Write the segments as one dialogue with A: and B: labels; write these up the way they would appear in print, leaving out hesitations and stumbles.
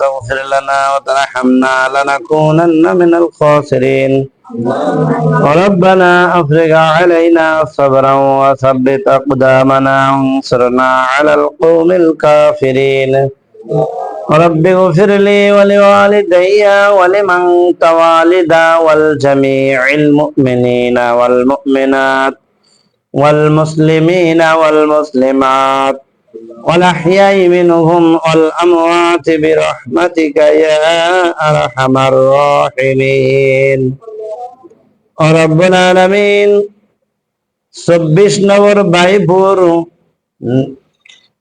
A: تغفر لنا وترحمنا لنكونن من الخاسرين ربنا أفرغ علينا صبرا وثبت أقدامنا وانصرنا على القوم الكافرين رب اغفر لي ولوالدي ولمن توالدا والجميع المؤمنين والمؤمنات والمسلمين والمسلمات والأحياء منهم والأموات برحمتك يا أرحم الراحمين رب العالمين 24 নম্বর বাইপুর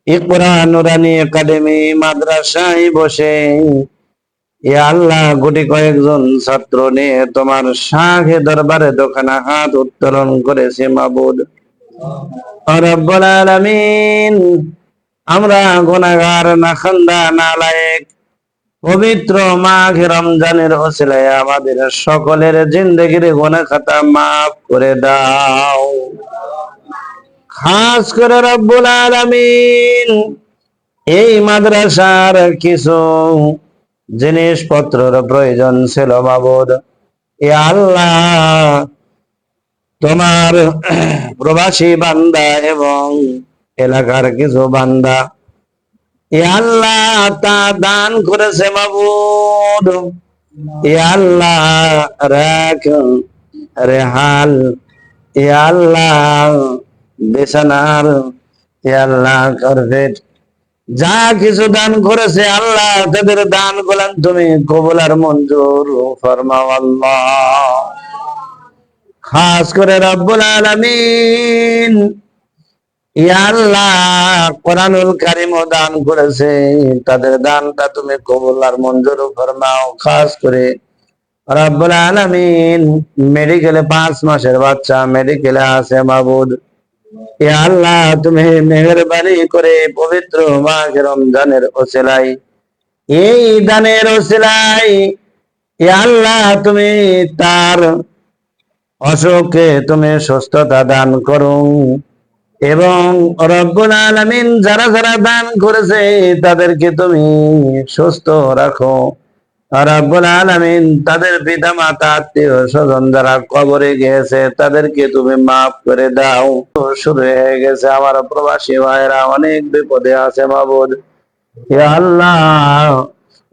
A: ইকরা নুরানি academy মাদ্রাসায় বসে ইয়া আল্লাহ কোটি কয়েকজন ছাত্র নিয়ে তোমার শাহে দরবারে দোকানা হাত উত্তোলন করেছে মাবুদ রব্বুল আলামিন আমরা গুনাহগার নাখান্দা নালায়েক পবিত্র মাঘে রমজানের ওসিলায় আমাদের সকলের জিন্দেগির গুনাহ খাতা মাফ করে দাও খাস করে রব্বুল আলামিন এই মাদ্রাসার কিছু জিনিসপত্রের প্রয়োজন ছিল মাবুদ এ আল্লাহ তোমার প্রবাসী বান্দা এবং এলাকার কিছু বান্দা এ আল্লাহ তা দান করেছে মাবুদ এ আল্লাহ রাখ রেহাল এ আল্লাহ বিছানার এ আল্লাহ কার্পেট যা কিছু দান করেছে আল্লাহ তাদের দান গুলান তুমি কবুল আর মঞ্জুর ফরমাও আল্লাহ খাস করে রব্বুল আলামিন ইয়া আল্লাহ কোরআনুল কারীম দান করেছে তাদের দানটা তুমি কবুল আর মঞ্জুর ফরমাও খাস করে রব্বুল আলামিন মেডিকেলে 5 মাসের বাচ্চা মেডিকেলে আছে মাবুদ ইয়া আল্লাহ তুমি মেহেরবানি করে পবিত্র মাঘে রমজানের ওসিলায় এই দানের ওসিলায় ইয়া আল্লাহ তুমি তার অসুখে তুমি সুস্থতা দান করো এবং রব্বুল আলামিন যারা যারা দান করেছে তাদেরকে তুমি সুস্থ রাখো রব্বুল আলামিন তাদের পিতা মাতা আত্মীয় স্বজন যারা কবরে গিয়েছে তাদেরকে তুমি মাফ করে দাও শুরু হয়ে গেছে আমার প্রবাসী ভাইরা অনেক বিপদে আছে মাবুদ ইয়া আল্লাহ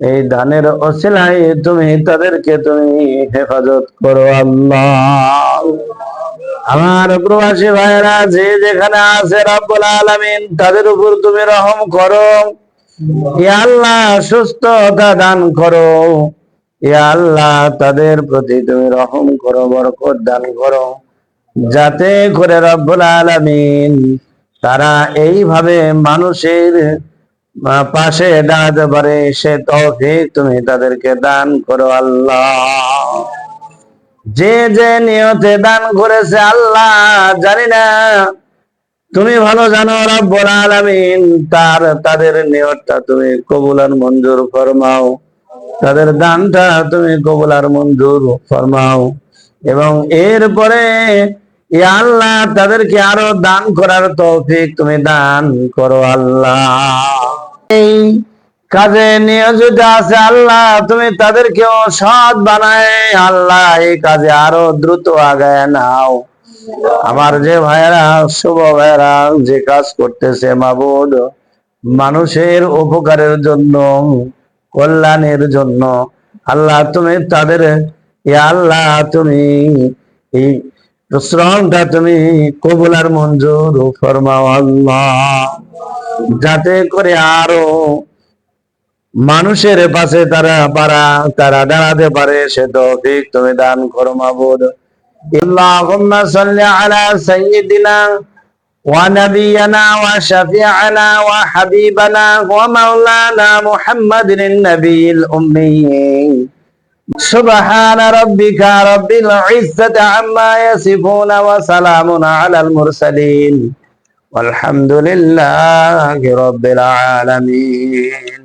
A: এই দানের ওসিলায় তুমি তাদেরকে তুমি হেফাজত করো আল্লাহ আমার প্রবাসী ভাইরা যে যেখানে আছে রব্বুল আলামিন তাদের উপর তুমি রহম করো ইয়া আল্লাহ সুস্থতা দান করো ইয়া আল্লাহ তাদের প্রতি তুমি রহম করো বরকত দান করো যাতে করে রব্বুল আলামিন তারা এইভাবে মানুষের পাশে দাঁড়াতে পারে সে তৌফিক তুমি তাদেরকে দান করো আল্লাহ যে যে নিয়তে দান করেছে আল্লাহ জানি না তুমি ভালো জানো রব্বুল আলামিন তাদের নিয়তটা তুমি কবুল আর মঞ্জুর ফরমাও তাদের দানটা তুমি কবুল আর মঞ্জুর ফরমাও এবং এরপরে ইয়া আল্লাহ তাদেরকে আরো দান করার তৌফিক তুমি দান করো আল্লাহ এই কাজে নিয়োজিত আছে আল্লাহ তুমি তাদেরকেও সৎ বানায় আল্লাহ এই কাজে আরো দ্রুত আগায় নাও আমার যে ভাইয়েরা শুভ ভাইয়েরা যে কাজ করতেছে মাবুদ মানুষের উপকারের জন্য কল্যাণের জন্য আল্লাহ তুমি তাদের ইয়া আল্লাহ তুমি এই শ্রমটা তুমি কবুল আর মঞ্জুর ফরমাও আল্লাহ যাতে করে আরো মানুষের পাশে তারা দাঁড়াতে পারে সে তৌফিক তুমি দান করো মাবুদ আল্লাহুম্মা সাল্লি আলা সাইয়্যিদিনা ওয়া নাবিয়িনা ওয়া শাফি'ানা ওয়া হাবিবানা ওয়া মাওলানা মুহাম্মাদিন নাবিয়িল উম্মিয়্যিন সুবহান রাব্বিকা রাব্বিল ইজ্জাতি আম্মা ইয়াসিফুন ওয়া সালামুন আলাল মুরসালিন ওয়ালহামদুলিল্লাহি রাব্বিল আলামিন।